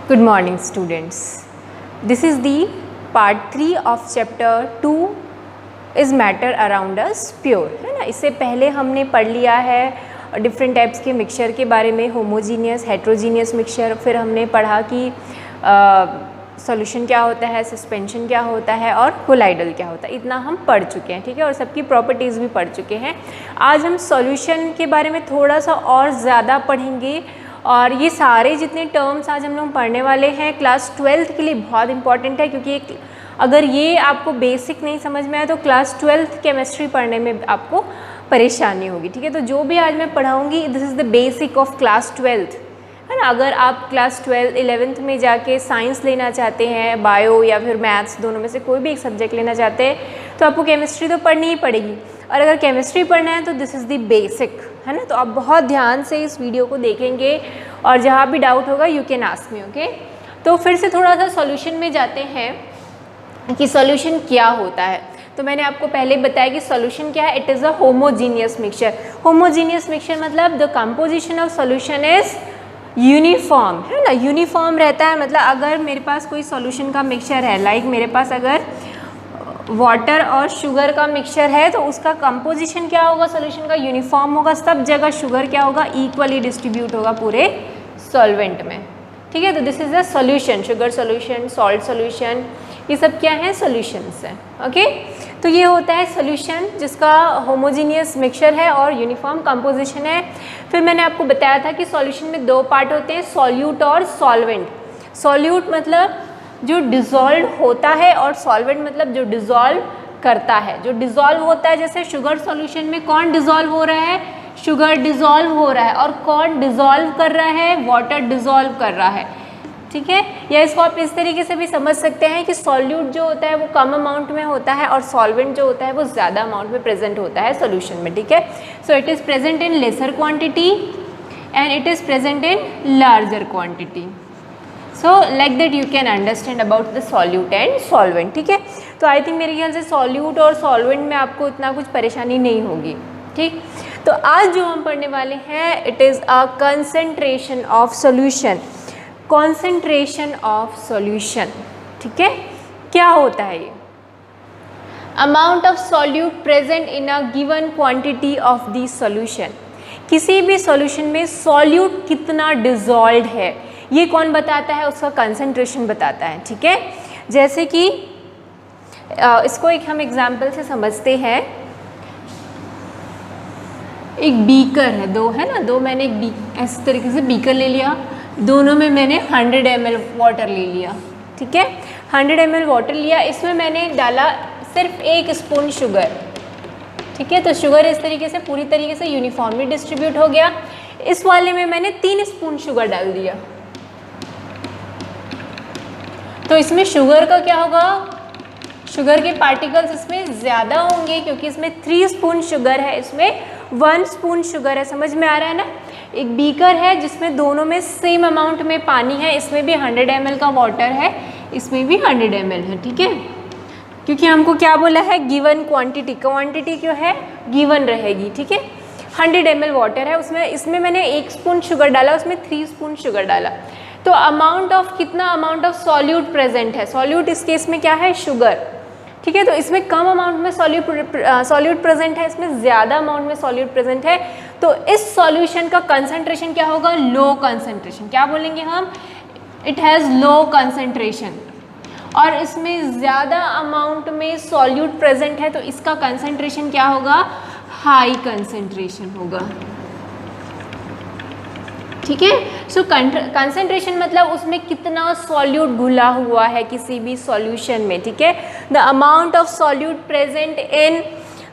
Good morning students. This is the part 3 of chapter 2 is matter around us pure, है ना। इससे पहले हमने पढ़ लिया है डिफरेंट टाइप्स के मिक्सचर के बारे में, होमोजीनियस, हेट्रोजीनियस मिक्सचर। फिर हमने पढ़ा कि सॉल्यूशन क्या होता है, सस्पेंशन क्या होता है और कोलाइडल क्या होता है। इतना हम पढ़ चुके हैं, ठीक है, और सबकी प्रॉपर्टीज़ भी पढ़ चुके हैं। आज हम सॉल्यूशन के बारे में थोड़ा सा और ज़्यादा पढ़ेंगे और ये सारे जितने टर्म्स आज हम लोग पढ़ने वाले हैं क्लास 12th के लिए बहुत इंपॉर्टेंट है, क्योंकि अगर ये आपको बेसिक नहीं समझ में आए तो क्लास 12th केमिस्ट्री पढ़ने में आपको परेशानी होगी, ठीक है। तो जो भी आज मैं पढ़ाऊँगी this is the basic of class 12th, है ना। अगर आप क्लास 12 11th में जाके साइंस लेना चाहते हैं, बायो या फिर मैथ्स, दोनों में से कोई भी एक सब्जेक्ट लेना चाहते हैं तो आपको केमिस्ट्री तो पढ़नी ही पड़ेगी। और अगर केमिस्ट्री पढ़ना है तो दिस इज़ द बेसिक, है ना। तो आप बहुत ध्यान से इस वीडियो को देखेंगे और जहाँ भी डाउट होगा you can ask me, okay. तो फिर से थोड़ा सा सॉल्यूशन में जाते हैं कि सॉल्यूशन क्या होता है। तो मैंने आपको पहले बताया कि सॉल्यूशन क्या है, it is a homogeneous mixture. Homogeneous mixture मतलब the composition of solution is uniform, है ना। यूनिफॉर्म रहता है, मतलब अगर मेरे पास कोई सॉल्यूशन का मिक्सचर है, लाइक मेरे पास अगर वाटर और शुगर का मिक्सचर है तो उसका कंपोजिशन क्या होगा, सॉल्यूशन का यूनिफॉर्म होगा। सब जगह शुगर क्या होगा, इक्वली डिस्ट्रीब्यूट होगा पूरे सॉल्वेंट में, ठीक है। तो this is a solution, sugar solution, salt solution, ये सब क्या है, सॉल्यूशंस हैं, ओके। तो ये होता है सॉल्यूशन जिसका होमोजीनियस मिक्सचर है और यूनिफॉर्म कंपोजिशन है। फिर मैंने आपको बताया था कि सॉल्यूशन में दो पार्ट होते हैं, सॉल्यूट और सॉल्वेंट। सॉल्यूट मतलब जो डिज़ोल्व होता है और सॉल्वेंट मतलब जो डिज़ोल्व करता है। जो डिज़ोल्व होता है, जैसे शुगर सॉल्यूशन में कौन डिज़ोल्व हो रहा है, शुगर डिज़ोल्व हो रहा है, और कौन डिज़ोल्व कर रहा है, वाटर डिज़ोल्व कर रहा है, ठीक है। या इसको आप इस तरीके से भी समझ सकते हैं कि सॉल्यूट जो होता है वो कम अमाउंट में होता है और सॉल्वेंट जो होता है वो ज़्यादा अमाउंट में प्रेजेंट होता है सॉल्यूशन में, ठीक है। So it is present in laser quantity and it is present in larger quantity. So like that you can understand about the solute and solvent, ठीक है। तो आई थिंक मेरे ख्याल से सॉल्यूट और सॉल्वेंट में आपको इतना कुछ परेशानी नहीं होगी, ठीक। तो आज जो हम पढ़ने वाले हैं it is a concentration of solution, concentration of solution, ठीक है। क्या होता है ये, amount of solute present in a given quantity of the solution. किसी भी सॉल्यूशन में सॉल्यूट कितना डिजॉल्व है ये कौन बताता है, उसका कंसंट्रेशन बताता है, ठीक है। जैसे कि इसको एक हम एग्जाम्पल से समझते हैं। एक बीकर है, दो है ना, दो मैंने एक इस तरीके से बीकर ले लिया, दोनों में मैंने 100 ml वाटर ले लिया, ठीक है। 100 ml वाटर लिया, इसमें मैंने डाला सिर्फ 1 स्पून शुगर, ठीक है। तो शुगर इस तरीके से पूरी तरीके से यूनिफॉर्मली डिस्ट्रीब्यूट हो गया। इस वाले में मैंने 3 स्पून शुगर डाल दिया, तो इसमें शुगर का क्या होगा, शुगर के पार्टिकल्स इसमें ज़्यादा होंगे क्योंकि इसमें 3 स्पून शुगर है, इसमें 1 स्पून शुगर है। समझ में आ रहा है ना। एक बीकर है जिसमें दोनों में सेम अमाउंट में पानी है, इसमें भी 100 ml का वाटर है, इसमें भी 100 ml है, ठीक है। क्योंकि हमको क्या बोला है, गिवन क्वांटिटी, क्वांटिटी क्यों है, गिवन रहेगी, ठीक है। 100 ml वाटर है, उसमें इसमें मैंने 1 स्पून शुगर डाला, उसमें 3 स्पून शुगर डाला। तो अमाउंट ऑफ कितना, अमाउंट ऑफ सॉल्यूट प्रेजेंट है, सॉल्यूट इस केस में क्या है, शुगर, ठीक है। तो इसमें कम अमाउंट में सॉल्यूट प्रेजेंट है, इसमें ज़्यादा अमाउंट में सॉल्यूट प्रेजेंट है। तो इस सॉल्यूशन का कंसंट्रेशन क्या होगा, लो कंसंट्रेशन। क्या बोलेंगे हम, इट हैज़ लो कंसंट्रेशन। और इसमें ज़्यादा अमाउंट में सॉल्यूट प्रेजेंट है तो इसका कंसंट्रेशन क्या होगा, हाई कंसंट्रेशन होगा, ठीक है। सो कंसंट्रेशन मतलब उसमें कितना सॉल्यूट घुला हुआ है किसी भी सॉल्यूशन में, ठीक है। The amount of solute present in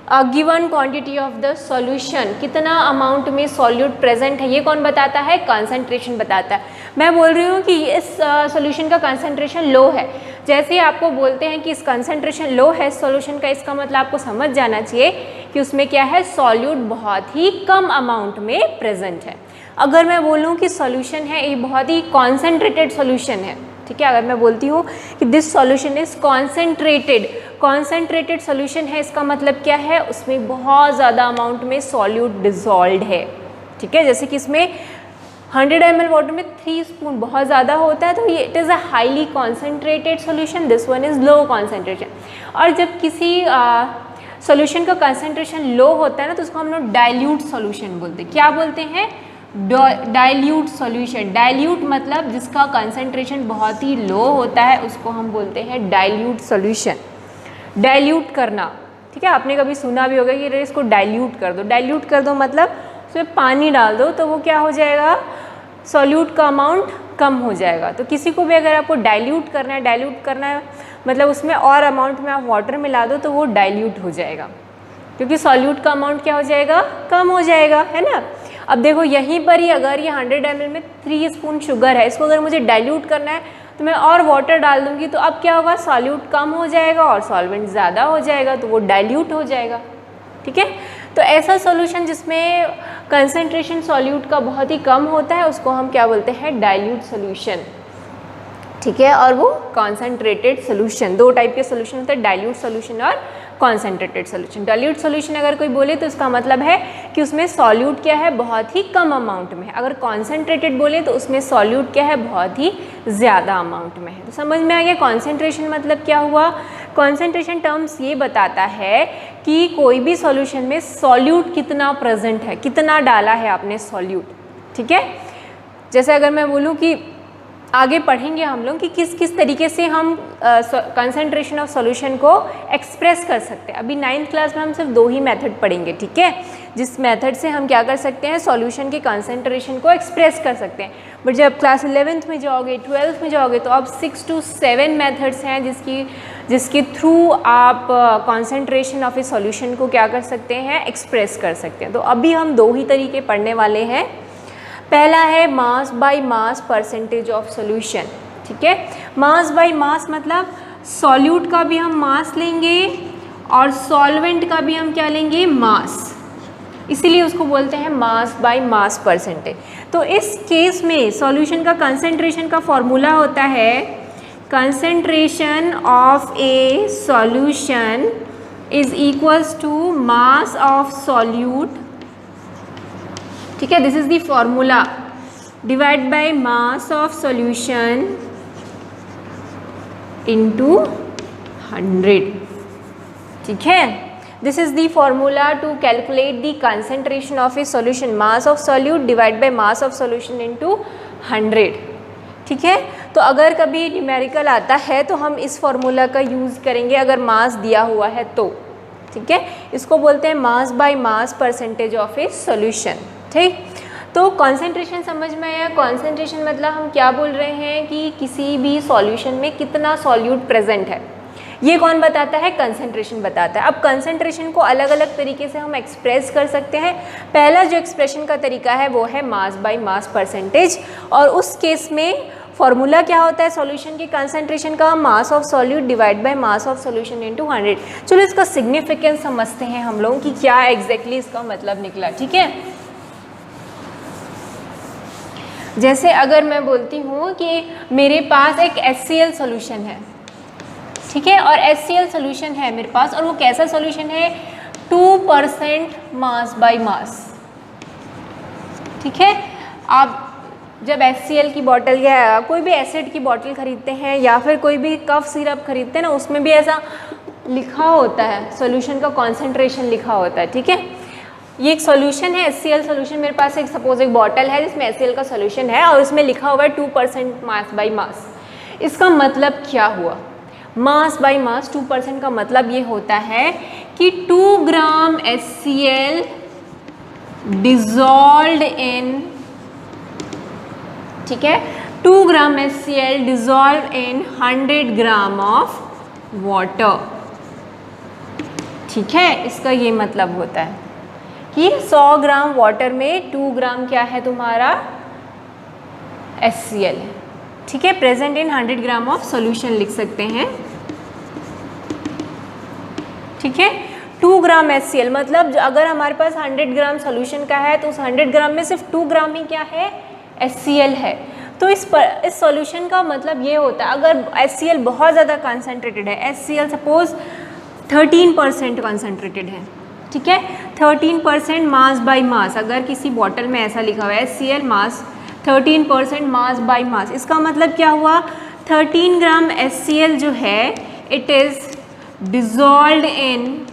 a given quantity of the solution, कितना अमाउंट में सॉल्यूट प्रेजेंट है ये कौन बताता है, कंसंट्रेशन बताता है। मैं बोल रही हूँ कि इस सॉल्यूशन का कंसंट्रेशन लो है, जैसे ही आपको बोलते हैं कि इस कंसंट्रेशन लो है सॉल्यूशन का, इसका मतलब आपको समझ जाना चाहिए कि उसमें क्या है, सॉल्यूट बहुत ही कम अमाउंट में प्रेजेंट है। अगर मैं बोलूँ कि सॉल्यूशन है ये बहुत ही कॉन्सेंट्रेटेड सॉल्यूशन है, ठीक है। अगर मैं बोलती हूँ कि this solution is concentrated, concentrated solution है, इसका मतलब क्या है, उसमें बहुत ज़्यादा अमाउंट में सॉल्यूट डिजॉल्व है, ठीक है। जैसे कि इसमें 100 ml वाटर में 3 स्पून बहुत ज़्यादा होता है, तो ये it is a highly concentrated solution, this one is low concentration. और जब किसी सोल्यूशन का कंसंट्रेशन लो होता है ना, तो उसको हम लोग डाइल्यूट सोल्यूशन बोलते हैं। क्या बोलते हैं? Dilute solution. डाइल्यूट मतलब जिसका कंसंट्रेशन बहुत ही लो होता है उसको हम बोलते हैं डाइल्यूट सोल्यूशन। डाइल्यूट करना, ठीक है, आपने कभी सुना भी होगा कि इसको डाइल्यूट कर दो। डाइल्यूट कर दो मतलब उसमें पानी डाल दो तो वो क्या हो जाएगा, सॉल्यूट का अमाउंट कम हो जाएगा। तो किसी को भी अगर आपको डाइल्यूट करना है मतलब उसमें और अमाउंट में आप वाटर मिला दो तो वो डाइल्यूट हो जाएगा, क्योंकि सॉल्यूट का अमाउंट क्या हो जाएगा, कम हो जाएगा, है ना। अब देखो यहीं पर ही अगर ये 100 ml में 3 स्पून शुगर है, इसको अगर मुझे डाइल्यूट करना है तो मैं और वाटर डाल दूंगी, तो अब क्या होगा, सॉल्यूट कम हो जाएगा और सॉल्वेंट ज़्यादा हो जाएगा, तो वो डाइल्यूट हो जाएगा। ठीक है, तो ऐसा सॉल्यूशन जिसमें कंसंट्रेशन सॉल्यूट का बहुत ही कम होता है उसको हम क्या बोलते हैं, डाइल्यूट सॉल्यूशन। ठीक है, और वो कॉन्सेंट्रेटेड सॉल्यूशन, दो टाइप के सॉल्यूशन होते हैं, डाइल्यूट सॉल्यूशन और कॉन्सेंट्रेटेड सॉल्यूशन। डाइल्यूट सॉल्यूशन अगर कोई बोले तो उसका मतलब है कि उसमें सॉल्यूट क्या है, बहुत ही कम अमाउंट में है। अगर कॉन्सेंट्रेटेड बोले तो उसमें सॉल्यूट क्या है, बहुत ही ज़्यादा अमाउंट में है। तो समझ में आ गया कॉन्सेंट्रेशन मतलब क्या हुआ। कॉन्सेंट्रेशन टर्म्स ये बताता है कि कोई भी सॉल्यूशन में सॉल्यूट कितना प्रेजेंट है, कितना डाला है आपने सॉल्यूट। ठीक है, जैसे अगर मैं बोलूँ कि आगे पढ़ेंगे हम लोग कि किस किस तरीके से हम कंसंट्रेशन ऑफ सॉल्यूशन को एक्सप्रेस कर सकते हैं। अभी 9th क्लास में हम सिर्फ 2 ही मेथड पढ़ेंगे, ठीक है, जिस मेथड से हम क्या कर सकते हैं, सॉल्यूशन के कंसंट्रेशन को एक्सप्रेस कर सकते हैं। बट जब क्लास 11th में जाओगे, 12th में जाओगे तो अब 6 to 7 मेथड्स हैं जिसके थ्रू आप कंसंट्रेशन ऑफ ए सॉल्यूशन को क्या कर सकते हैं, एक्सप्रेस कर सकते हैं। तो अभी हम 2 ही तरीके पढ़ने वाले हैं। पहला है mass by mass percentage of solution. ठीक है, मास बाय मास मतलब सॉल्यूट का भी हम मास लेंगे और सॉल्वेंट का भी हम क्या लेंगे, मास, इसीलिए उसको बोलते हैं मास बाय मास परसेंटेज। तो इस केस में सॉल्यूशन का कंसंट्रेशन का फॉर्मूला होता है, concentration of a solution is equals to mass of solute. ठीक है, this is the formula, divide by mass of solution into 100। ठीक है, this is the formula to calculate the concentration of a solution, mass of solute divide by mass of solution into 100। ठीक है, तो अगर कभी numerical आता है तो हम इस फॉर्मूला का यूज़ करेंगे अगर मास दिया हुआ है तो। ठीक है, इसको बोलते हैं mass by mass percentage of a solution. ठीक, तो कॉन्सेंट्रेशन समझ में आया। कॉन्सेंट्रेशन मतलब हम क्या बोल रहे हैं कि किसी भी सॉल्यूशन में कितना सॉल्यूट प्रेजेंट है, ये कौन बताता है, कंसंट्रेशन बताता है। अब कंसंट्रेशन को अलग अलग तरीके से हम एक्सप्रेस कर सकते हैं। पहला जो एक्सप्रेशन का तरीका है वो है मास बाय मास परसेंटेज, और उस केस में फॉर्मूला क्या होता है सॉल्यूशन के कंसंट्रेशन का, मास of solute divide by mass of solution into 100। चलो इसका सिग्निफिकेंस समझते हैं हम लोग कि क्या एग्जैक्टली इसका मतलब निकला। ठीक है, जैसे अगर मैं बोलती हूँ कि मेरे पास एक HCl सॉल्यूशन है, ठीक है, और HCl सॉल्यूशन है मेरे पास, और वो कैसा सॉल्यूशन है, 2% मास बाय मास। ठीक है, आप जब HCl की बॉटल या कोई भी एसिड की बॉटल खरीदते हैं या फिर कोई भी कफ सिरप खरीदते हैं ना, उसमें भी ऐसा लिखा होता है, सॉल्यूशन का कॉन्सेंट्रेशन लिखा होता है। ठीक है, ये एक सॉल्यूशन है HCl सॉल्यूशन, मेरे पास एक सपोज एक बॉटल है जिसमें HCl का सॉल्यूशन है और उसमें लिखा हुआ है 2% मास बाय मास। इसका मतलब क्या हुआ, मास बाय मास 2% का मतलब ये होता है कि 2 ग्राम HCl डिजॉल्व्ड इन, ठीक है, 2 ग्राम HCl dissolve in 100 gram of water. ठीक है, इसका ये मतलब होता है कि 100 ग्राम वाटर में 2 ग्राम क्या है तुम्हारा, HCl है। ठीक है, present in 100 gram of solution लिख सकते हैं। ठीक है, 2 ग्राम HCl मतलब अगर हमारे पास 100 ग्राम सॉल्यूशन का है तो उस 100 ग्राम में सिर्फ 2 ग्राम ही क्या है, HCl है। तो इस सॉल्यूशन का मतलब ये होता है अगर HCl बहुत ज़्यादा कंसनट्रेटेड है, HCl सपोज 13% कंसनट्रेटेड है, ठीक है, 13% मास बाय मास, अगर किसी बॉटल में ऐसा लिखा हुआ है HCl mass 13% mass by mass. इसका मतलब क्या हुआ, 13 ग्राम HCl जो है it is dissolved in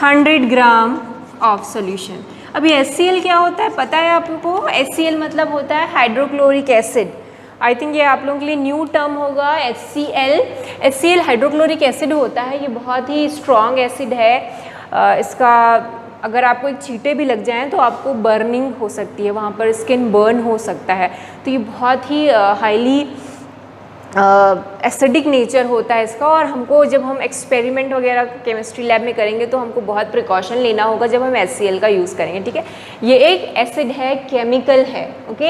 100 gram of solution. अभी HCl क्या होता है पता है आपको? HCl मतलब होता है हाइड्रोक्लोरिक एसिड। आई थिंक ये आप लोगों के लिए न्यू टर्म होगा। HCl हाइड्रोक्लोरिक एसिड होता है, ये बहुत ही स्ट्रॉन्ग एसिड है। इसका अगर आपको एक छींटे भी लग जाएं तो आपको बर्निंग हो सकती है, वहाँ पर स्किन बर्न हो सकता है। तो ये बहुत ही हाईली एसिडिक नेचर होता है इसका, और हमको जब हम एक्सपेरिमेंट वगैरह केमिस्ट्री लैब में करेंगे तो हमको बहुत प्रिकॉशन लेना होगा जब हम HCl का यूज़ करेंगे, ठीक है। ये एक एसिड है, केमिकल है, ओके।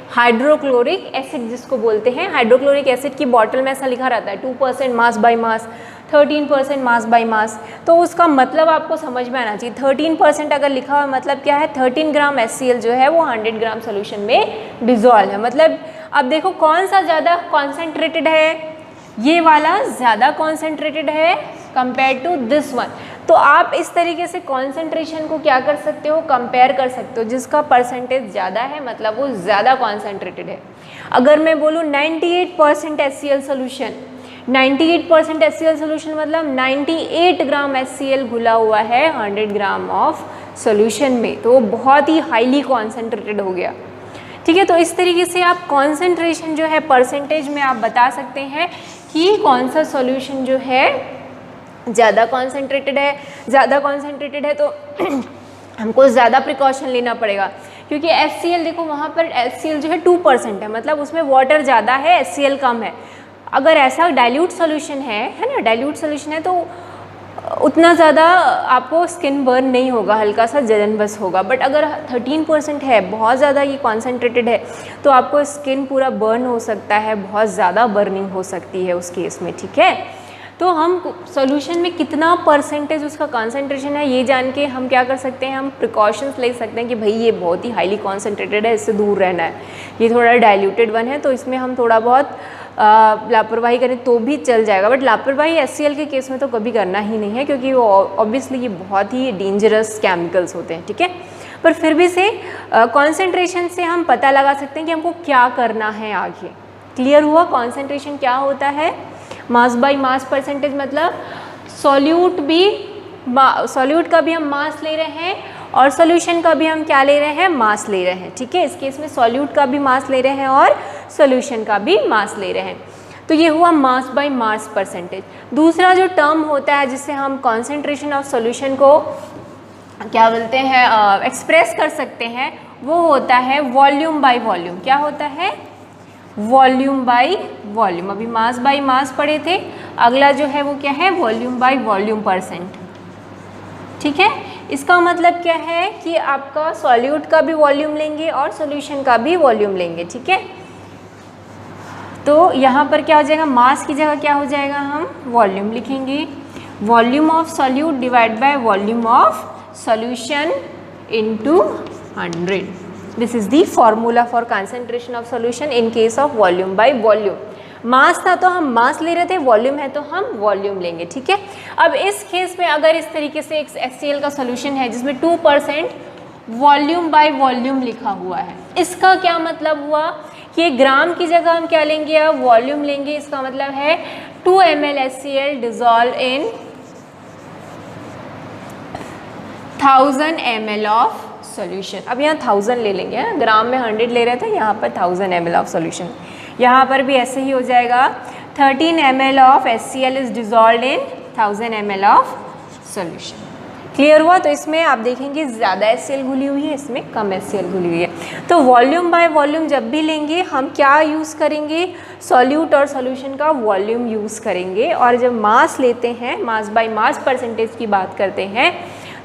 हाइड्रोक्लोरिक एसिड जिसको बोलते हैं, हाइड्रोक्लोरिक एसिड की बॉटल में ऐसा लिखा रहता है 2% mass by mass, 13% mass by mass. तो उसका मतलब आपको समझ में आना चाहिए। 13% अगर लिखा हुआ मतलब क्या है, 13 ग्राम HCl जो है वो 100 ग्राम सोल्यूशन में डिज़ोल्व है। मतलब अब देखो कौन सा ज़्यादा कॉन्सेंट्रेटेड है, ये वाला ज़्यादा कॉन्सेंट्रेटेड है कंपेयर टू दिस वन। तो आप इस तरीके से कॉन्सेंट्रेशन को क्या कर सकते हो, कंपेयर कर सकते हो। जिसका परसेंटेज ज़्यादा है मतलब वो ज़्यादा कॉन्सेंट्रेटेड है। अगर मैं बोलूँ 98% HCl सोल्यूशन, 98% HCl सोल्यूशन मतलब 98 ग्राम HCl घुला हुआ है 100 ग्राम ऑफ सोल्यूशन में, तो वो बहुत ही हाईली कॉन्सेंट्रेटेड हो गया, ठीक है। तो इस तरीके से आप कॉन्सेंट्रेशन जो है परसेंटेज में आप बता सकते हैं कि कौन सा सॉल्यूशन जो है ज़्यादा कॉन्सेंट्रेटेड है। ज़्यादा कॉन्सेंट्रेटेड है तो हमको ज़्यादा प्रिकॉशन लेना पड़ेगा, क्योंकि HCl देखो वहाँ पर HCl जो है 2% है, मतलब उसमें वाटर ज़्यादा है, HCl कम है। अगर ऐसा डाइल्यूट सॉल्यूशन है ना, डाइल्यूट सॉल्यूशन है तो उतना ज़्यादा आपको स्किन बर्न नहीं होगा, हल्का सा जलन बस होगा। बट अगर 13% है, बहुत ज़्यादा ये कॉन्सेंट्रेटेड है, तो आपको स्किन पूरा बर्न हो सकता है, बहुत ज़्यादा बर्निंग हो सकती है उस केस में, ठीक है। तो हम सॉल्यूशन में कितना परसेंटेज उसका कॉन्सेंट्रेशन है ये जान के हम क्या कर सकते हैं, हम प्रिकॉशंस ले सकते हैं कि भाई ये बहुत ही हाईली कॉन्सेंट्रेटेड है, इससे दूर रहना है। ये थोड़ा डाइल्यूटेड वन है तो इसमें हम थोड़ा बहुत लापरवाही करें तो भी चल जाएगा, बट लापरवाही HCl के केस में तो कभी करना ही नहीं है, क्योंकि वो ऑब्वियसली ये बहुत ही डेंजरस केमिकल्स होते हैं, ठीक है। पर फिर भी से कॉन्सेंट्रेशन से हम पता लगा सकते हैं कि हमको क्या करना है आगे। क्लियर हुआ कॉन्सेंट्रेशन क्या होता है? मास बाय मास परसेंटेज, मतलब सॉल्यूट का भी हम मास ले रहे हैं और सॉल्यूशन का भी हम क्या ले रहे हैं, मास ले रहे हैं, ठीक है। इस केस में सॉल्यूट का भी मास ले रहे हैं और सॉल्यूशन का भी मास ले रहे हैं। तो ये हुआ मास बाय मास परसेंटेज। दूसरा जो टर्म होता है जिससे हम कॉन्सेंट्रेशन ऑफ सॉल्यूशन को क्या बोलते हैं एक्सप्रेस कर सकते हैं, वो होता है वॉल्यूम बाय वॉल्यूम। क्या होता है? Volume by volume. अभी मास बाय मास पढ़े थे, अगला जो है वो क्या है, वॉल्यूम बाय वॉल्यूम परसेंट, ठीक है। इसका मतलब क्या है कि आपका सॉल्यूट का भी वॉल्यूम लेंगे और सॉल्यूशन का भी वॉल्यूम लेंगे, ठीक है। तो यहाँ पर क्या हो जाएगा, मास की जगह क्या हो जाएगा, हम वॉल्यूम लिखेंगे। Volume of solute divide by volume of solution into 100। This is the formula for concentration of solution in case of volume by volume. Mass था तो हम मास ले रहे थे, वॉल्यूम है तो हम वॉल्यूम लेंगे, ठीक है। अब इस केस में अगर इस तरीके से एक HCl का सॉल्यूशन है जिसमें 2% वॉल्यूम बाय वॉल्यूम लिखा हुआ है, इसका क्या मतलब हुआ कि ग्राम की जगह हम क्या लेंगे, अब वॉल्यूम लेंगे। इसका मतलब है 2 ml HCl dissolve in 1000 ml of solution. अब यहाँ 1000 ले लेंगे, ग्राम में 100 ले रहे थे, यहाँ पर 1000 ml ऑफ सॉल्यूशन। यहाँ पर भी ऐसे ही हो जाएगा, 13 ml of HCl is dissolve in 1000 ml of solution. Clear हुआ? तो इसमें आप देखेंगे ज़्यादा HCl घुली हुई है, इसमें कम HCl घुली हुई है। तो वॉल्यूम बाय वॉल्यूम जब भी लेंगे हम क्या यूज़ करेंगे, सॉल्यूट और सॉल्यूशन का वॉल्यूम यूज़ करेंगे। और जब मास लेते हैं, मास बाय मास परसेंटेज की बात करते हैं,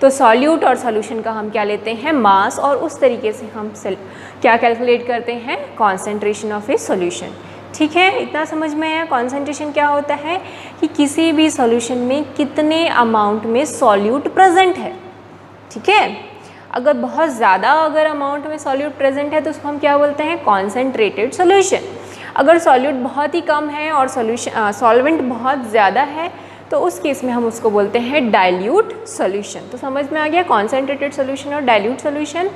तो सॉल्यूट और सॉल्यूशन का हम क्या लेते हैं, मास, और उस तरीके से हम क्या कैलकुलेट करते हैं, कॉन्सेंट्रेशन ऑफ ए सॉल्यूशन, ठीक है। इतना समझ में आया? कॉन्सेंट्रेशन क्या होता है कि किसी भी सॉल्यूशन में कितने अमाउंट में सॉल्यूट प्रेजेंट है, ठीक है। अगर बहुत ज़्यादा अमाउंट में सॉल्यूट प्रेजेंट है तो उसको हम क्या बोलते हैं, कॉन्सेंट्रेटेड सॉल्यूशन। अगर सॉल्यूट बहुत ही कम है और सॉल्वेंट बहुत ज़्यादा है तो उस केस में हम उसको बोलते हैं डाइल्यूट सॉल्यूशन। तो समझ में आ गया कॉन्सेंट्रेटेड सॉल्यूशन और डाइल्यूट सॉल्यूशन।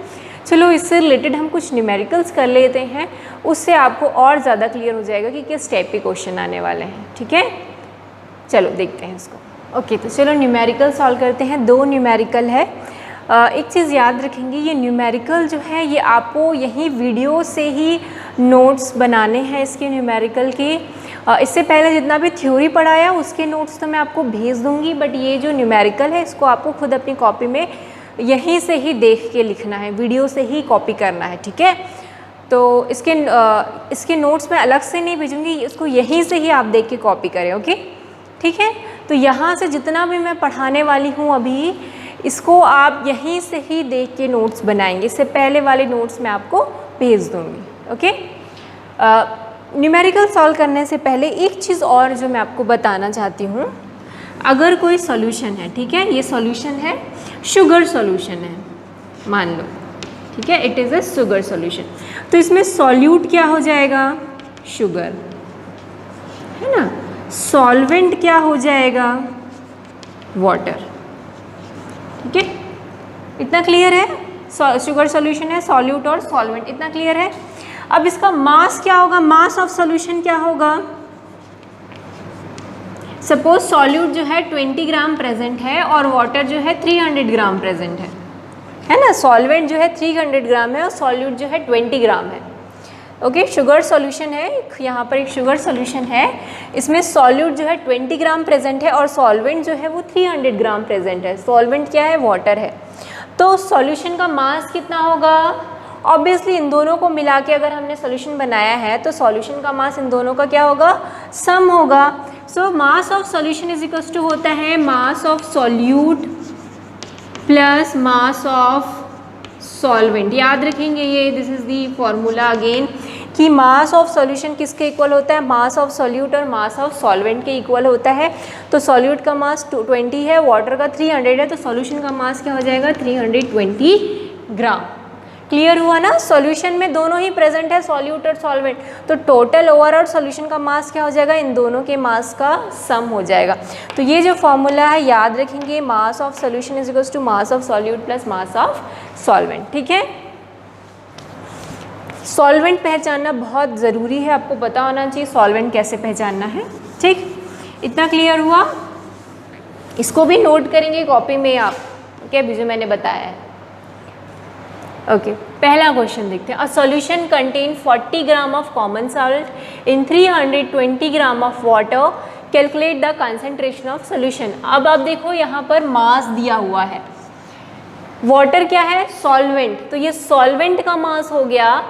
चलो इससे रिलेटेड हम कुछ न्यूमेरिकल्स कर लेते हैं, उससे आपको और ज़्यादा क्लियर हो जाएगा कि किस टाइप के क्वेश्चन आने वाले हैं। ठीक है, चलो देखते हैं इसको। ओके, तो चलो न्यूमेरिकल सॉल्व करते हैं। 2 न्यूमेरिकल है। एक चीज़ याद रखेंगे, ये न्यूमेरिकल जो है ये आपको यहीं वीडियो से ही नोट्स बनाने हैं इसके न्यूमेरिकल के। इससे पहले जितना भी थ्योरी पढ़ाया उसके नोट्स तो मैं आपको भेज दूँगी, बट ये जो न्यूमेरिकल है इसको आपको खुद अपनी कॉपी में यहीं से ही देख के लिखना है, वीडियो से ही कॉपी करना है। ठीक है, तो इसके नोट्स मैं अलग से नहीं भेजूँगी, इसको यहीं से ही आप देख के कॉपी करें। ओके, ठीक है। तो यहाँ से जितना भी मैं पढ़ाने वाली हूँ अभी, इसको आप यहीं से ही देख के नोट्स बनाएंगे। इससे पहले वाले नोट्स मैं आपको भेज दूँगी। ओके, न्यूमेरिकल सॉल्व करने से पहले एक चीज़ और जो मैं आपको बताना चाहती हूँ, अगर कोई सॉल्यूशन है, ठीक है, ये सॉल्यूशन है, शुगर सॉल्यूशन है मान लो, ठीक है, it is a sugar solution, तो इसमें सॉल्यूट क्या हो जाएगा, शुगर, है ना, सॉल्वेंट क्या हो जाएगा, वाटर। ठीक है, इतना क्लियर है, शुगर सॉल्यूशन है, सॉल्यूट और सॉल्वेंट, इतना क्लियर है। अब इसका मास क्या होगा, मास ऑफ सॉल्यूशन क्या होगा, सपोज सॉल्यूट जो है 20 ग्राम प्रेजेंट है और वाटर जो है 300 ग्राम प्रेजेंट है ना, सॉल्वेंट जो है 300 ग्राम है और सॉल्यूट जो है 20 ग्राम है। ओके, शुगर सॉल्यूशन है, यहाँ पर एक शुगर सॉल्यूशन है, इसमें सॉल्यूट जो है 20 ग्राम प्रेजेंट है और सॉल्वेंट जो है वो 300 ग्राम प्रेजेंट है। सॉल्वेंट क्या है, वाटर है। तो सॉल्यूशन का मास कितना होगा, ऑब्वियसली इन दोनों को मिला के अगर हमने सॉल्यूशन बनाया है तो सॉल्यूशन का मास इन दोनों का क्या होगा, सम होगा। So mass of solution is equal to होता है mass of solute plus mass of solvent. याद रखेंगे ये, this is the formula again, कि मास ऑफ सॉल्यूशन किसके इक्वल होता है, मास ऑफ सॉल्यूट और मास ऑफ सॉल्वेंट के इक्वल होता है। तो सॉल्यूट का मास 20 है, वाटर का 300 है, तो सॉल्यूशन का मास क्या हो जाएगा, 320 ग्राम। क्लियर हुआ ना, सॉल्यूशन में दोनों ही प्रेजेंट है, सॉल्यूट और सॉल्वेंट, तो टोटल ओवरऑल सॉल्यूशन का मास क्या हो जाएगा, इन दोनों के मास का सम हो जाएगा। तो ये जो फॉर्मूला है याद रखेंगे, mass of solution is equal to mass of solute plus mass of solvent. ठीक है, सॉल्वेंट पहचानना बहुत ज़रूरी है, आपको पता होना चाहिए सॉल्वेंट कैसे पहचानना है। ठीक, इतना क्लियर हुआ, इसको भी नोट करेंगे कॉपी में आप, ओके, अभी जो मैंने बताया है। ओके, पहला क्वेश्चन देखते हैं। A solution contain 40 gram of common salt in 320 gram of water, calculate the concentration of solution. अब आप देखो यहाँ पर मास दिया हुआ है, वाटर क्या है, सॉल्वेंट, तो ये सॉल्वेंट का मास हो गया,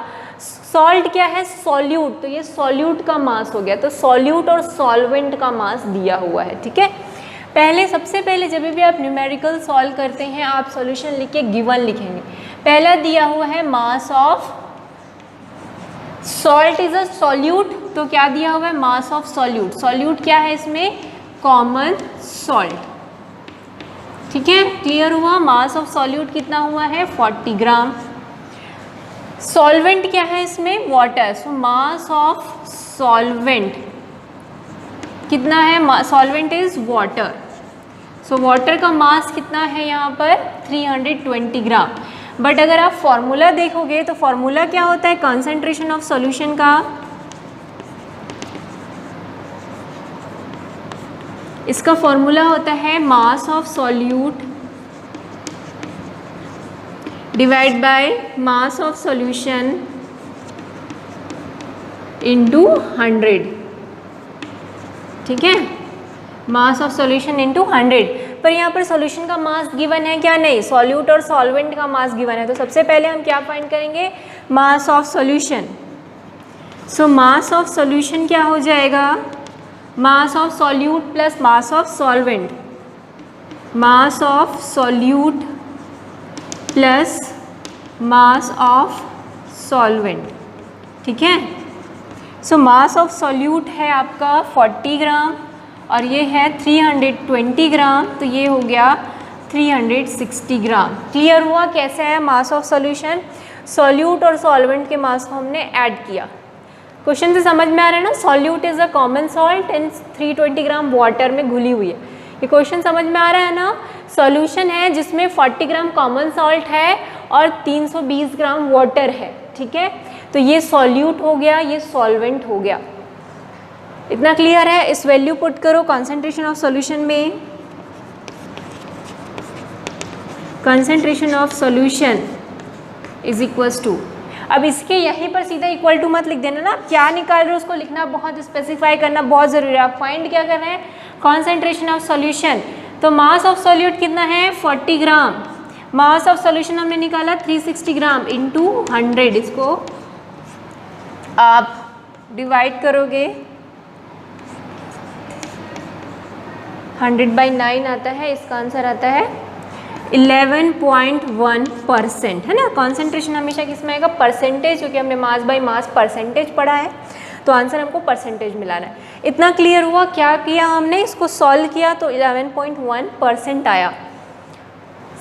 सॉल्ट क्या है, सॉल्यूट, तो ये सॉल्यूट का मास हो गया। तो सॉल्यूट और सॉल्वेंट का मास दिया हुआ है। ठीक है, पहले सबसे पहले जब भी आप न्यूमेरिकल सॉल्व करते हैं आप सॉल्यूशन लिख के गिवन लिखेंगे। पहला दिया हुआ है mass of salt is a solute, तो क्या दिया हुआ है, मास ऑफ सॉल्यूट, सॉल्यूट क्या है इसमें, कॉमन सॉल्ट। ठीक है, क्लियर हुआ, मास ऑफ सॉल्यूट कितना हुआ है, 40 ग्राम। सॉल्वेंट क्या है इसमें, water, so mass of solvent कितना है, solvent is water, so water का मास कितना है यहाँ पर, 320 ग्राम। बट अगर आप फॉर्मूला देखोगे तो फॉर्मूला क्या होता है कंसंट्रेशन ऑफ सॉल्यूशन का, इसका फॉर्मूला होता है mass of solute divide by mass of solution into 100। ठीक है, मास ऑफ सॉल्यूशन इनटू 100, पर यहाँ पर सॉल्यूशन का मास गिवन है क्या, नहीं, सॉल्यूट और सॉल्वेंट का मास गिवन है। तो सबसे पहले हम क्या फाइंड करेंगे, मास of solution. So mass of solution क्या हो जाएगा, मास of solute plus mass of solvent, mass of solute plus mass of solvent. ठीक है, सो मास ऑफ सॉल्यूट है आपका 40 ग्राम और ये है 320 ग्राम, तो ये हो गया 360 ग्राम। क्लियर हुआ कैसे है मास ऑफ सॉल्यूशन, सॉल्यूट और सॉल्वेंट के मास को हमने ऐड किया। क्वेश्चन से समझ में आ रहा है ना, solute is a common salt and 320 gram water में घुली हुई है, ये क्वेश्चन समझ में आ रहा है ना। सॉल्यूशन है जिसमें 40 ग्राम कॉमन सॉल्ट है और 320 ग्राम वाटर है, ठीक है। तो ये सॉल्यूट हो गया, ये सॉल्वेंट हो गया। इतना क्लियर है। इस वैल्यू पुट करो कॉन्सेंट्रेशन ऑफ सॉल्यूशन में। Concentration of solution is equals to, अब इसके यहीं पर सीधा इक्वल टू मत लिख देना ना, क्या निकाल रहे हो उसको लिखना बहुत स्पेसिफाई करना बहुत ज़रूरी है। आप फाइंड क्या कर रहे हैं, कॉन्सेंट्रेशन ऑफ सॉल्यूशन। तो मास ऑफ सॉल्यूट कितना है 40 ग्राम, मास ऑफ सॉल्यूशन हमने निकाला 360 ग्राम इंटू 100। इसको आप डिवाइड करोगे 100/9 आता है, इसका आंसर आता है 11.1% है ना। कॉन्सेंट्रेशन हमेशा किसमें आएगा, परसेंटेज, क्योंकि हमने मास बाय मास परसेंटेज पढ़ा है, तो आंसर हमको परसेंटेज मिलाना है। इतना क्लियर हुआ। क्या किया हमने, इसको सॉल्व किया तो 11.1% आया।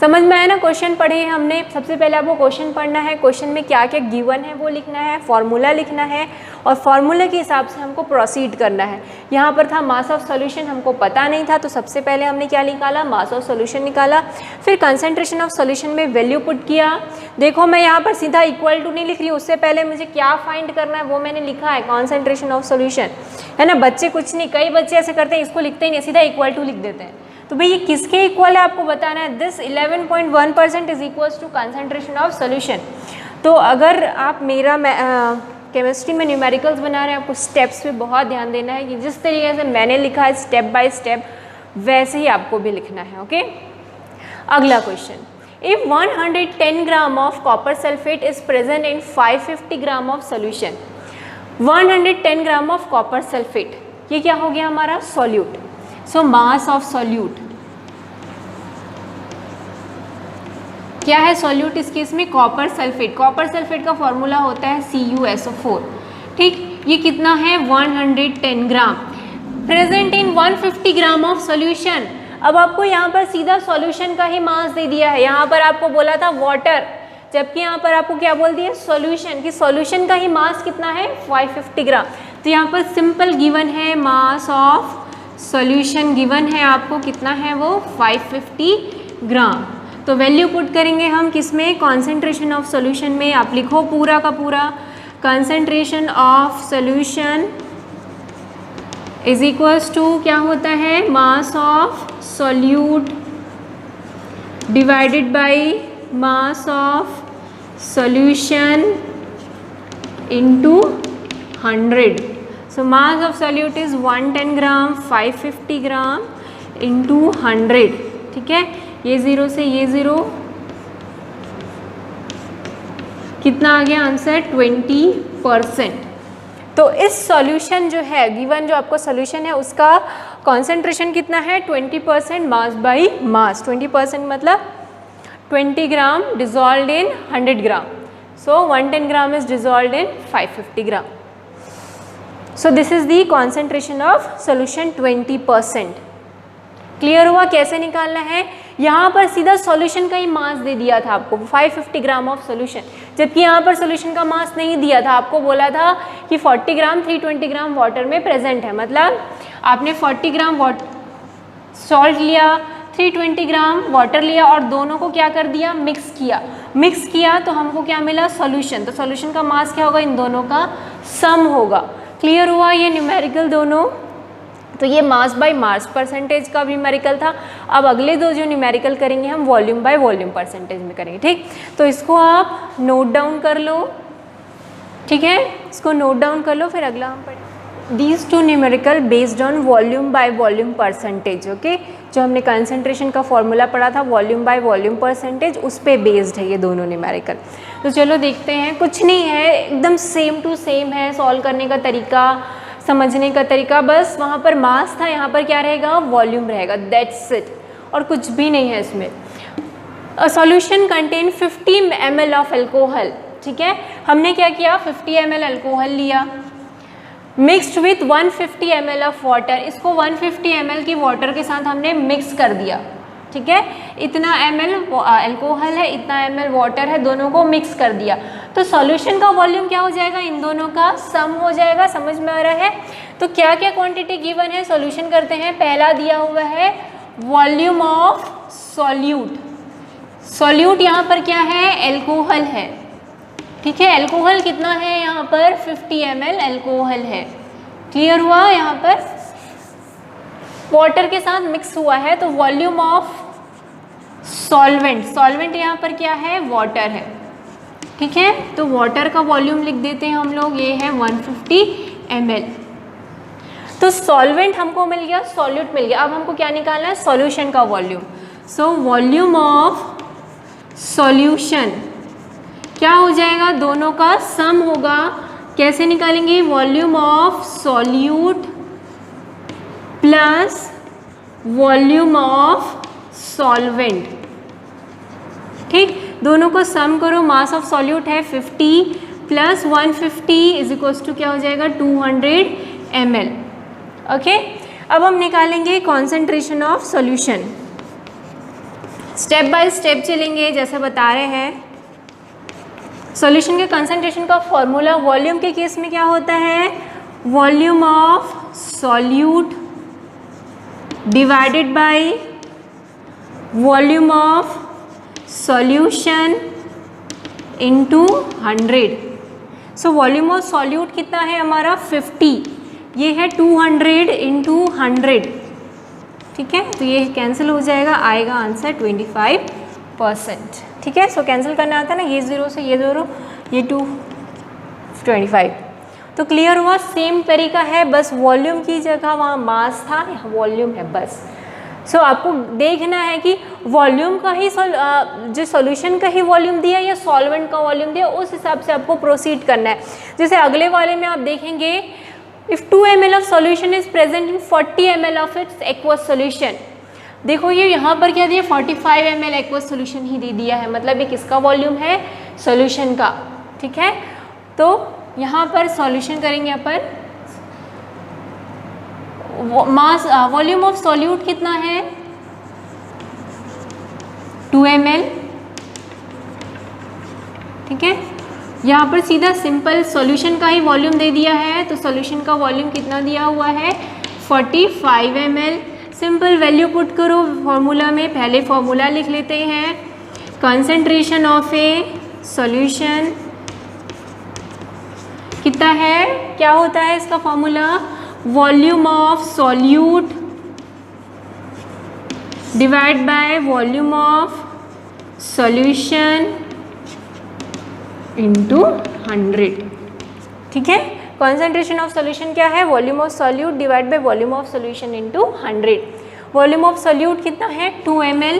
समझ में आया ना। क्वेश्चन पढ़े हमने, सबसे पहले आपको क्वेश्चन पढ़ना है, क्वेश्चन में क्या क्या गिवन है वो लिखना है, फॉर्मूला लिखना है और फॉर्मूला के हिसाब से हमको प्रोसीड करना है। यहाँ पर था मास ऑफ सॉल्यूशन, हमको पता नहीं था, तो सबसे पहले हमने क्या निकाला, मास ऑफ सॉल्यूशन निकाला। फिर कंसंट्रेशन ऑफ सॉल्यूशन में वैल्यू पुट किया। देखो मैं यहाँ पर सीधा इक्वल टू नहीं लिख रही हूँ, उससे पहले मुझे क्या फाइंड करना है वो मैंने लिखा है, कॉन्सेंट्रेशन ऑफ सॉल्यूशन, है ना। बच्चे कुछ नहीं, कई बच्चे ऐसे करते हैं, इसको लिखते ही नहीं, सीधा इक्वल टू लिख देते हैं। तो भाई ये किसके इक्वल है आपको बताना है। This 11.1% is equals to concentration of solution. तो अगर आप मेरा केमिस्ट्री में न्यूमेरिकल्स बना रहे हैं, आपको स्टेप्स पे बहुत ध्यान देना है कि जिस तरीके से मैंने लिखा है स्टेप बाय स्टेप वैसे ही आपको भी लिखना है, ओके। अगला question, if 110 gram of copper sulphate is present in 550 gram of solution. 110 gram of copper sulphate, ये क्या हो गया हमारा, solute. So mass of solute क्या है, सॉल्यूट इस केस में कॉपर सल्फेट। कॉपर सल्फेट का फॉर्मूला होता है CuSO4, ठीक। ये कितना है 110 gram, present in 150 gram of solution. अब आपको यहाँ पर सीधा सॉल्यूशन का ही मास दे दिया है, यहाँ पर आपको बोला था वाटर, जबकि यहाँ पर आपको क्या बोल दिया, सॉल्यूशन, कि सॉल्यूशन का ही मास कितना है 550 ग्राम। तो यहाँ पर सिंपल गिवन है मास ऑफ सॉल्यूशन, गिवन है आपको कितना है वो 550 ग्राम। तो वैल्यू पुट करेंगे हम किसमें, कॉन्सेंट्रेशन ऑफ सॉल्यूशन में। आप लिखो पूरा का पूरा, concentration of solution is equals to क्या होता है, mass of solute divided by mass of solution into 100। So mass of solute is 110 gram, 550 gram into 100, ठीक है। ये 0 से ये 0, कितना आ गया आंसर 20%। तो इस सॉल्यूशन जो है गिवन, जो आपको सॉल्यूशन है उसका कॉन्सेंट्रेशन कितना है 20% मास बाई मास। 20% मतलब 20 gram dissolve in 100 gram. So 110 gram is dissolve in 550 gram. So this is the concentration of solution 20%। Clear हुआ कैसे निकालना है। यहाँ पर सीधा सॉल्यूशन का ही मास दे दिया था आपको 550 ग्राम ऑफ सॉल्यूशन, जबकि यहाँ पर सॉल्यूशन का मास नहीं दिया था, आपको बोला था कि 40 ग्राम 320 ग्राम वाटर में प्रेजेंट है। मतलब आपने 40 ग्राम सॉल्ट लिया, 320 ग्राम वाटर लिया और दोनों को क्या कर दिया, मिक्स किया। मिक्स किया तो हमको क्या मिला, सॉल्यूशन। तो सॉल्यूशन का मास क्या होगा, इन दोनों का सम होगा। क्लियर हुआ ये न्यूमेरिकल दोनों। तो ये मास बाय मास परसेंटेज का भी न्यूमेरिकल था। अब अगले दो जो न्यूमेरिकल करेंगे हम वॉल्यूम बाय वॉल्यूम परसेंटेज में करेंगे, ठीक। तो इसको आप नोट डाउन कर लो, ठीक है, इसको नोट डाउन कर लो, फिर अगला हम पढ़ेंगे। These two numerical based on volume by volume percentage, okay. जो हमने कंसंट्रेशन का फॉर्मूला पढ़ा था वॉल्यूम बाय वॉल्यूम परसेंटेज, उस पे बेस्ड है ये दोनों न्यूमेरिकल। तो चलो देखते हैं। कुछ नहीं है, एकदम सेम टू सेम है, सॉल्व करने का तरीका, समझने का तरीका, बस वहाँ पर मास था, यहाँ पर क्या रहेगा, वॉल्यूम रहेगा, दैट्स इट, और कुछ भी नहीं है इसमें। A solution contain 50 ml of alcohol, ठीक है। हमने क्या किया, 50 ml अल्कोहल लिया, mixed with 150 ml of water. इसको 150 ml की वाटर के साथ हमने मिक्स कर दिया, ठीक है। इतना ml अल्कोहल है, इतना ml वाटर है, दोनों को मिक्स कर दिया। तो सॉल्यूशन का वॉल्यूम क्या हो जाएगा, इन दोनों का सम हो जाएगा। समझ में आ रहा है। तो क्या क्या क्वांटिटी गिवन है, सॉल्यूशन करते हैं। पहला दिया हुआ है वॉल्यूम ऑफ सॉल्यूट। सॉल्यूट यहाँ पर क्या है, एल्कोहल है, ठीक है। एल्कोहल कितना है यहाँ पर, 50 ml एल्कोहल है। क्लियर हुआ, यहाँ पर वाटर के साथ मिक्स हुआ है, तो वॉल्यूम ऑफ सॉल्वेंट, सॉल्वेंट यहाँ पर क्या है, वाटर है, ठीक है। तो वाटर का वॉल्यूम लिख देते हैं हम लोग, ये है 150 ml। तो सॉल्वेंट हमको मिल गया, सॉल्यूट मिल गया। अब हमको क्या निकालना है, सॉल्यूशन का volume. So volume of solution क्या हो जाएगा, दोनों का सम होगा। कैसे निकालेंगे, volume of solute plus volume of solvent, ठीक। दोनों को सम करो, मास ऑफ सॉल्यूट है 50 प्लस 150 इज इक्वल्स टू क्या हो जाएगा, 200 ml। ओके, अब हम निकालेंगे concentration of solution. Step by step चलेंगे जैसा बता रहे हैं। सॉल्यूशन के कंसंट्रेशन का फॉर्मूला, वॉल्यूम के केस में क्या होता है, volume of solute divided bye volume of solution into 100। So volume of solute कितना है हमारा, 50, ये है 200 इंटू 100, ठीक है। तो ये कैंसिल हो जाएगा, आएगा आंसर 25%, ठीक है। सो कैंसिल करना आता है ना, ये 0 से ये 0, ये 2, 25। तो क्लियर हुआ, सेम तरीका है, बस वॉल्यूम की जगह वहाँ मास था, यहाँ वॉल्यूम है बस। सो आपको देखना है कि वॉल्यूम का ही जो सॉल्यूशन का ही वॉल्यूम दिया या सॉल्वेंट का वॉल्यूम दिया, उस हिसाब से आपको प्रोसीड करना है। जैसे अगले वाले में आप देखेंगे, if 2 ml of solution is present in 40 ml of its aqueous solution. देखो ये यहाँ पर क्या दिया, 45 ml एक्वस सॉल्यूशन ही दे दिया है, मतलब ये किसका वॉल्यूम है, सॉल्यूशन का, ठीक है। तो यहाँ पर सॉल्यूशन करेंगे अपन, मास वॉल्यूम ऑफ सॉल्यूट कितना है, 2 ml, ठीक है। यहाँ पर सीधा सिंपल सॉल्यूशन का ही वॉल्यूम दे दिया है, तो सॉल्यूशन का वॉल्यूम कितना दिया हुआ है, 45 ml। सिंपल वैल्यू पुट करो फॉर्मूला में, पहले फॉर्मूला लिख लेते हैं, कंसंट्रेशन ऑफ ए सॉल्यूशन कितना है, क्या होता है इसका formula, volume of solute divide by volume of solution into 100, ठीक है। कॉन्सेंट्रेशन ऑफ सॉल्यूशन क्या है, volume of solute divide by volume of solution into 100। Volume of solute कितना है, 2 ml,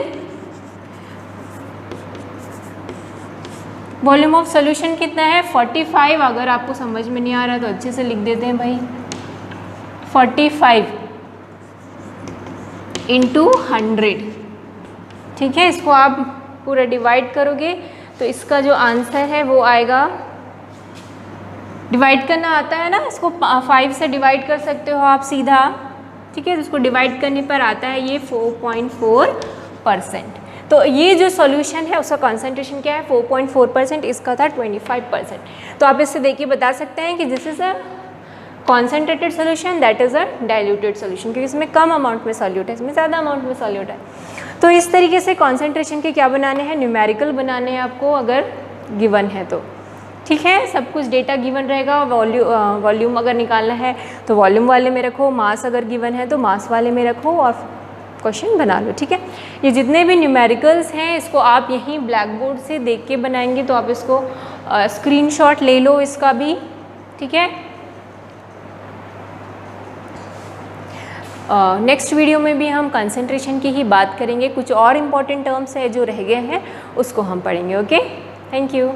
वॉल्यूम ऑफ सॉल्यूशन कितना है, 45। अगर आपको समझ में नहीं आ रहा तो अच्छे से लिख देते हैं भाई, 45 इंटू 100, ठीक है। इसको आप पूरा डिवाइड करोगे तो इसका जो आंसर है वो आएगा, डिवाइड करना आता है ना, इसको 5 से डिवाइड कर सकते हो आप सीधा, ठीक है। तो इसको डिवाइड करने पर आता है ये 4.4%। तो ये जो सॉल्यूशन है उसका कंसंट्रेशन क्या है, 4.4%, इसका था 25%। तो आप इससे देखिए बता सकते हैं कि this is a concentrated solution, that is a diluted solution, क्योंकि इसमें कम अमाउंट में सॉल्यूट है, इसमें ज़्यादा अमाउंट में सॉल्यूट है। तो इस तरीके से कॉन्सेंट्रेशन के क्या बनाने हैं, न्यूमेरिकल बनाने हैं आपको, अगर गिवन है तो, ठीक है। सब कुछ डेटा गिवन रहेगा, वॉल्यूम अगर निकालना है तो वॉल्यूम वाले में रखो, मास अगर गिवन है तो मास वाले में रखो और क्वेश्चन बना लो, ठीक है। ये जितने भी न्यूमेरिकल्स हैं इसको आप यहीं ब्लैक बोर्ड से देख के बनाएंगे, तो आप इसको स्क्रीनशॉट ले लो इसका भी, ठीक है। नेक्स्ट वीडियो में भी हम कंसंट्रेशन की ही बात करेंगे, कुछ और इम्पॉर्टेंट टर्म्स है जो रह गए हैं उसको हम पढ़ेंगे। Okay, thank you.